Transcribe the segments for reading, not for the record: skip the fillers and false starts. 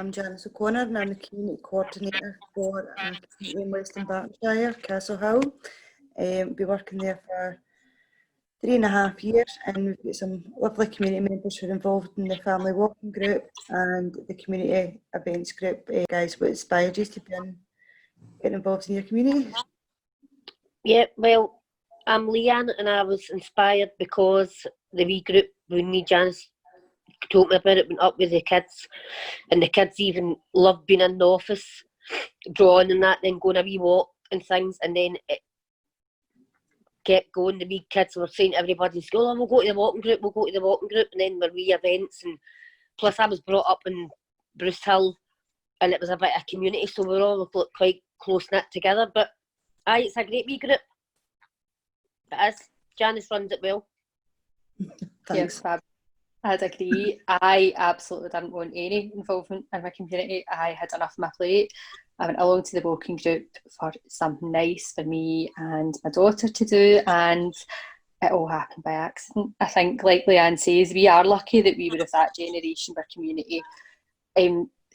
I'm Janice O'Connor and I'm the Community Coordinator for a community in Western Berkshire, Castlehill. Been working there for 3.5 years, and we've got some lovely community members who are involved in the family walking group and the community events group. Guys, what inspired you to get involved in your community? Yeah, well, I'm Leanne and I was inspired because the wee group, when me Janice told me about it, went up with the kids, and the kids even loved being in the office, drawing and that, then going a wee walk and things, and then it kept going. The wee kids were saying to everybody in school, oh, we'll go to the walking group, and then there were wee events, and plus I was brought up in Bruce Hill, and it was a bit of a community, so we were all quite close-knit together, but aye, it's a great wee group. It is. Janice runs it well. Thanks. Yes, I'd agree. I absolutely didn't want any involvement in my community. I had enough on my plate. I went along to the walking group for something nice for me and my daughter to do, and it all happened by accident. I think, like Leanne says, we are lucky that we were of that generation where community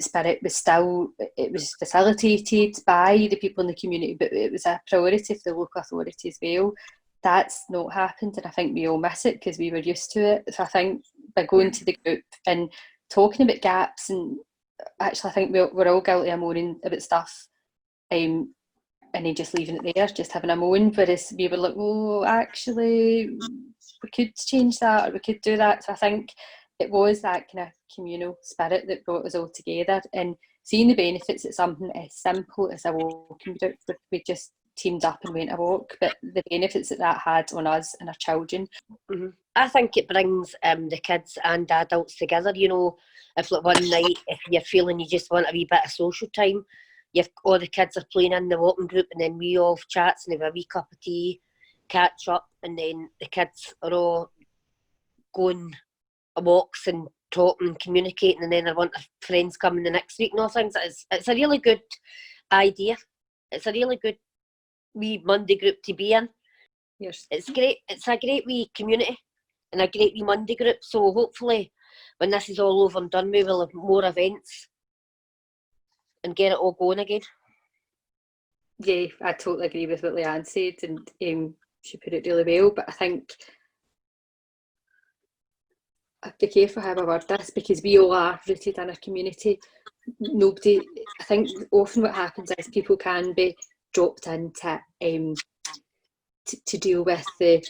spirit was still, it was facilitated by the people in the community, but it was a priority for the local authority as well. That's not happened, and I think we all miss it because we were used to it. So I think by going to the group and talking about gaps, and actually I think we're all guilty of moaning about stuff, and then just leaving it there, just having a moan, whereas we were like, oh, actually we could change that, or we could do that. So I think it was that kind of communal spirit that brought us all together, and seeing the benefits at something as simple as a walking group. We just teamed up and went a walk, but the benefits that had on us and our children. Mm-hmm. I think it brings the kids and adults together. You know, if like one night, if you're feeling you just want a wee bit of social time, all the kids are playing in the walking group, and then we all have chats and have a wee cup of tea, catch up, and then the kids are all going walks and talking and communicating, and then I want friends coming the next week and all things. It's a really good idea. It's a really good wee Monday group to be in. Yes. It's great. It's a great wee community and a great wee Monday group. So hopefully when this is all over and done with, we'll have more events and get it all going again. Yeah, I totally agree with what Leanne said, and she put it really well, but I think I have to be careful how I word this, because we all are rooted in a community. I think often what happens is people can be dropped into to deal with the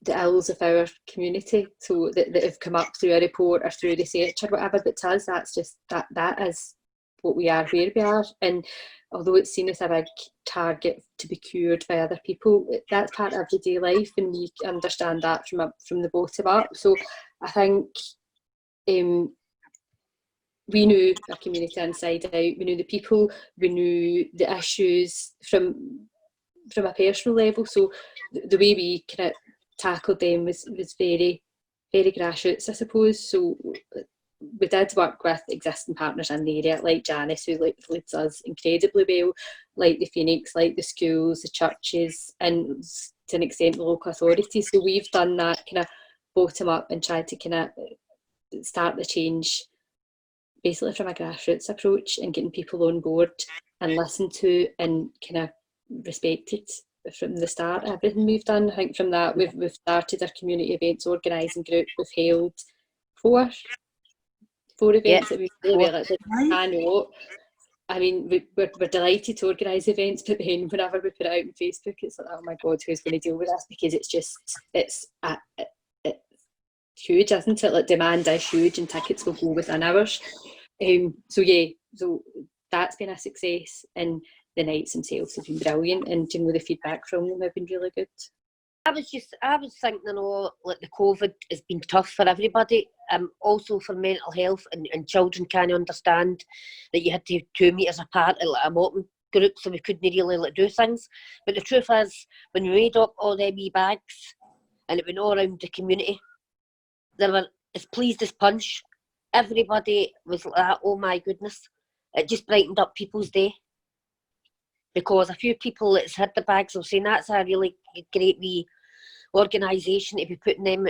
ills of our community, so that have come up through a report or through research or whatever. But to us, that's just that is what we are, where we are. And although it's seen as a big target to be cured by other people, that's part of everyday life, and we understand that from the bottom up. So I think we knew our community inside out. We knew the people. We knew the issues from a personal level. So the way we kind of tackled them was very, very grassroots, I suppose. So we did work with existing partners in the area, like Janice, who leads us incredibly well, like the Phoenix, like the schools, the churches, and to an extent the local authorities. So we've done that kind of bottom up and tried to kind of start the change basically from a grassroots approach, and getting people on board and listened to and kind of respected from the start. Everything we've done, I think from that we've started our community events organising group. We've held four events that we've I mean, we're delighted to organise events, but then whenever we put it out on Facebook, it's like, oh my God, who's going to deal with this? Because it's huge, isn't it? Like, demand is huge, and tickets will go within hours. So that's been a success, and the nights themselves have been brilliant, and the feedback from them have been really good. I was thinking, like the COVID has been tough for everybody, also for mental health, and children can't understand that you had to be 2 metres apart at like a walking group, so we couldn't really do things. But the truth is, when we made up all them wee bags and it went all around the community, they were as pleased as punch. Everybody was like, oh my goodness. It just brightened up people's day. Because a few people that's had the bags were saying that's a really great wee organisation to be putting them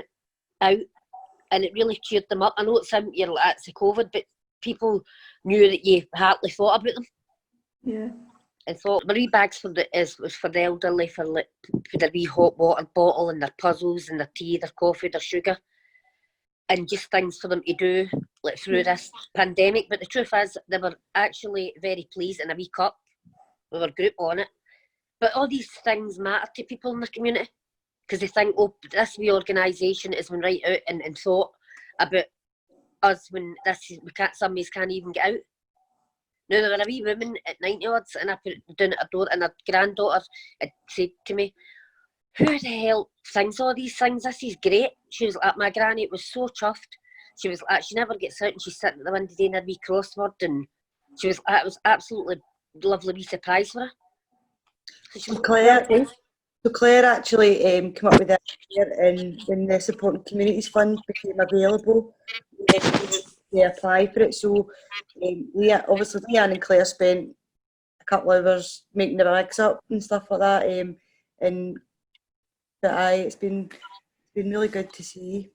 out, and it really cheered them up. I know it's you're like, that's the COVID, but people knew that you hardly thought about them. Yeah. I thought the wee bags was for the elderly, for their wee hot water bottle and their puzzles and their tea, their coffee, their sugar, and just things for them to do through this pandemic. But the truth is, they were actually very pleased in a wee cup with our group on it. But all these things matter to people in the community because they think, oh, this wee organisation has been right out and thought about us when some of us can't even get out. Now, there were a wee woman at 90 odds, and I put it down at her door, and her granddaughter had said to me, who the hell sings all these things? This is great. She was like, my granny was so chuffed. She was like, she never gets out, and she's sitting at the window doing her wee crossword, and she was like, it was absolutely lovely wee surprise for her. So Claire actually came up with that idea, and when the Supporting Communities Fund became available, they apply for it. So Leanne and Claire spent a couple of hours making the bags up and stuff like that. And it's been really good to see.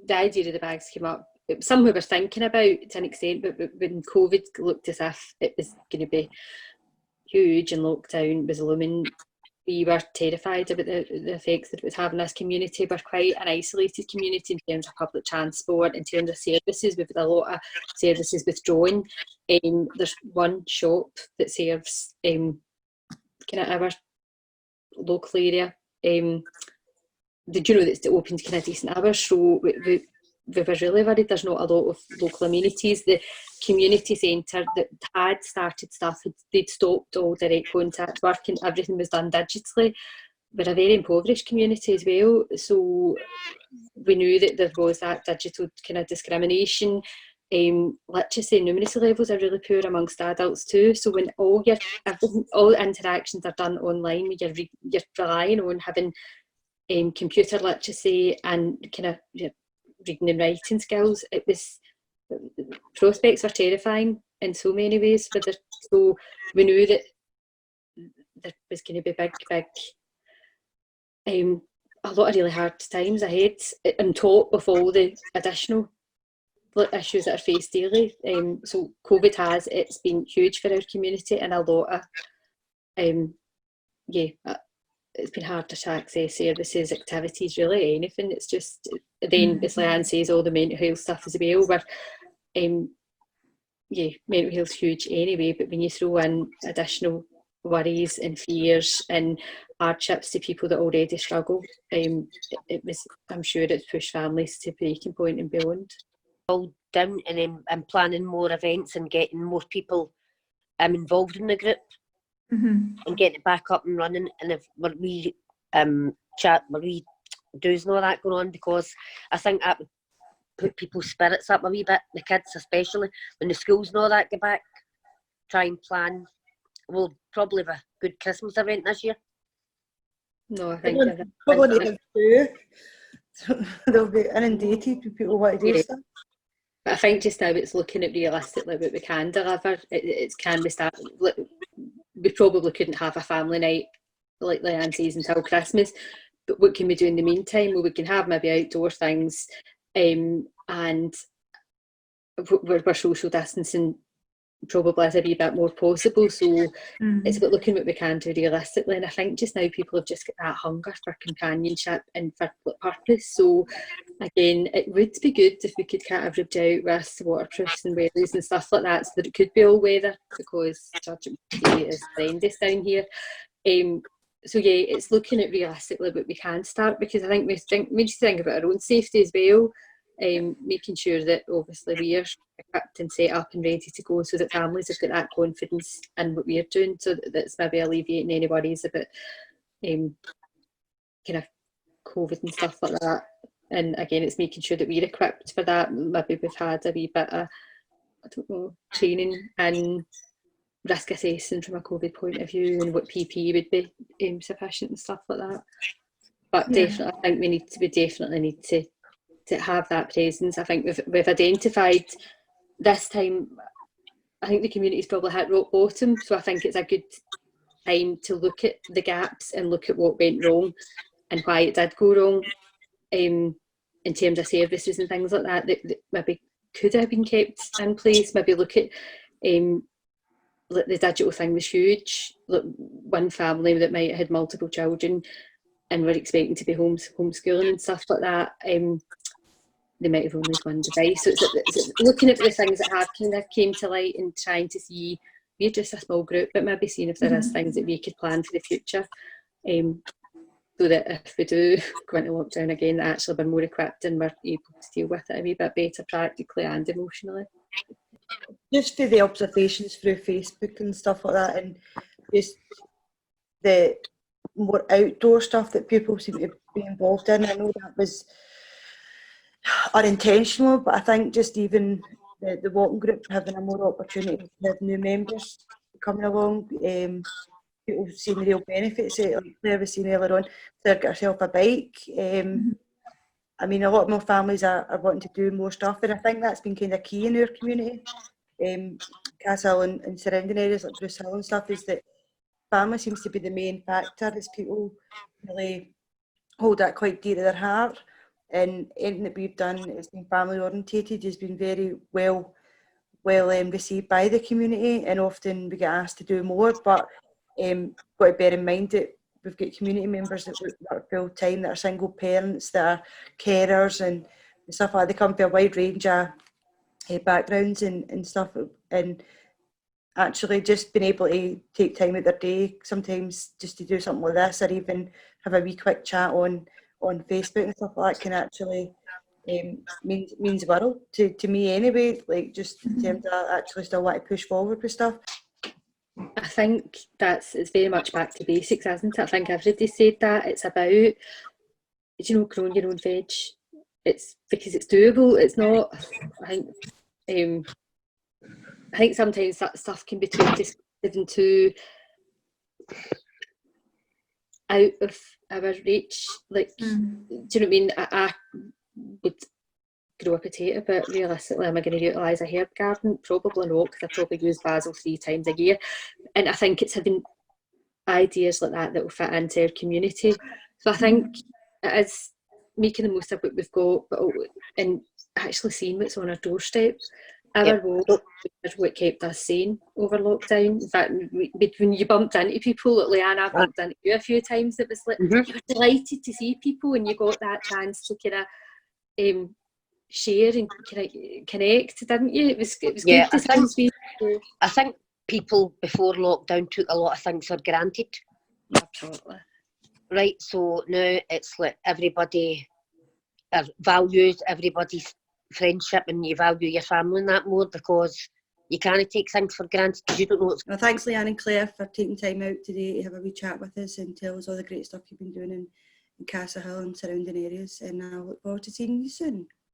The idea of the bags came up. It was something we were thinking about to an extent, but when COVID looked as if it was going to be huge and lockdown was looming, we were terrified about the effects that it was having on this community. We're quite an isolated community in terms of public transport, in terms of services. We've had a lot of services withdrawn. There's one shop that serves kind of our local area. Did you know that's open to kind of decent hours? So we were really worried there's not a lot of local amenities. The community centre that had started stuff, they'd stopped all direct contact work and everything was done digitally. We're a very impoverished community as well, so we knew that there was that digital kind of discrimination. Literacy and numeracy levels are really poor amongst adults too, so when all interactions are done online, you're relying on having computer literacy and kind of reading and writing skills. Prospects were terrifying in so many ways for so we knew that there was going to be big a lot of really hard times ahead on top of all the additional issues that are faced daily. So COVID it's been huge for our community, and a lot of it's been harder to access services, activities, really anything. It's just then, as Leanne says, all the mental health stuff as well, where mental health's huge anyway, but when you throw in additional worries and fears and hardships to people that already struggle, I'm sure it's pushed families to breaking point and beyond. All down and planning more events and getting more people involved in the group. And getting it back up and running, and if we do's and all that going on, because I think that would put people's spirits up a wee bit, the kids especially, when the schools and all that get back. Try and plan. We'll probably have a good Christmas event this year. No, I think probably need to do. They'll be inundated with people want to do stuff. But I think just now it's looking at realistically what we can deliver. Can we start? We probably couldn't have a family night like Leanne says until Christmas, but what can we do in the meantime? Well, we can have maybe outdoor things, and we're social distancing probably is a wee bit more possible. So it's about looking what we can do realistically, and I think just now people have just got that hunger for companionship and for purpose. So again, it would be good if we could kind of ribbed out with waterproofs and wellies and stuff like that, so that it could be all weather, because judging is horrendous down here. So yeah, it's looking at realistically what we can start, because I think we need to think about our own safety as well. Making sure that obviously we are equipped and set up and ready to go, so that families have got that confidence in what we're doing, so that's maybe alleviating any worries about kind of COVID and stuff like that. And again, it's making sure that we're equipped for that. Maybe we've had a wee bit of, I don't know, training and risk assessing from a COVID point of view, and what PPE would be sufficient and stuff like that. But definitely, I think we definitely need to have that presence. I think we've identified this time, I think the community's probably hit rock bottom, so I think it's a good time to look at the gaps and look at what went wrong and why it did go wrong, in terms of services and things like that maybe could have been kept in place. Maybe look at like the digital thing was huge. Like one family that might have had multiple children and were expecting to be homeschooling and stuff like that. They might have only had one device. So it's looking at the things that have kind of came to light and trying to see, we're just a small group, but maybe seeing if there is things that we could plan for the future. So that if we do go into lockdown again, that actually we're more equipped and we're able to deal with it a wee bit better practically and emotionally. Just for the observations through Facebook and stuff like that, and just the more outdoor stuff that people seem to be involved in. I know that was unintentional, but I think just even the walking group having a more opportunity to have new members coming along, people seeing the real benefits. Like Claire was saying earlier on, Claire got herself a bike. I mean, a lot more families are wanting to do more stuff, and I think that's been kind of key in our community. Castlehill and surrounding areas like Bruce Hill and stuff, is that family seems to be the main factor as people really hold that quite dear to their heart. And anything that we've done has been family orientated, has been very well received by the community, and often we get asked to do more, but got to bear in mind that we've got community members that work full time, that are single parents, that are carers and stuff like that. They come from a wide range of backgrounds and stuff, and actually just being able to take time out their day sometimes just to do something like this, or even have a wee quick chat on Facebook and stuff like that, can actually means the world to me anyway, like just in terms of actually still want to push forward with stuff. I think it's very much back to basics, isn't it? I think everybody said that. It's about, growing your own veg. It's because it's doable. It's not, I think sometimes that stuff can be too dismissive and too out of our reach. Like, do you know what I mean? I would grow a potato, but realistically, am I going to utilise a herb garden? Probably not, because I probably use basil 3 times a year. And I think it's having ideas like that will fit into our community. So I think it is making the most of what we've got, and actually seeing what's on our doorstep. Our walk is what kept us sane over lockdown. In fact, when you bumped into people, like Leanne, I bumped into you a few times, it was like you were delighted to see people, and you got that chance to kind of share and connect, didn't you? It was good to see. I think people before lockdown took a lot of things for granted. Absolutely. Right, so now it's like everybody values everybody's friendship, and you value your family and that more, because you can't take things for granted because you don't know what's... Well, thanks Leanne and Claire for taking time out today to have a wee chat with us and tell us all the great stuff you've been doing in Castlehill and surrounding areas, and I look forward to seeing you soon.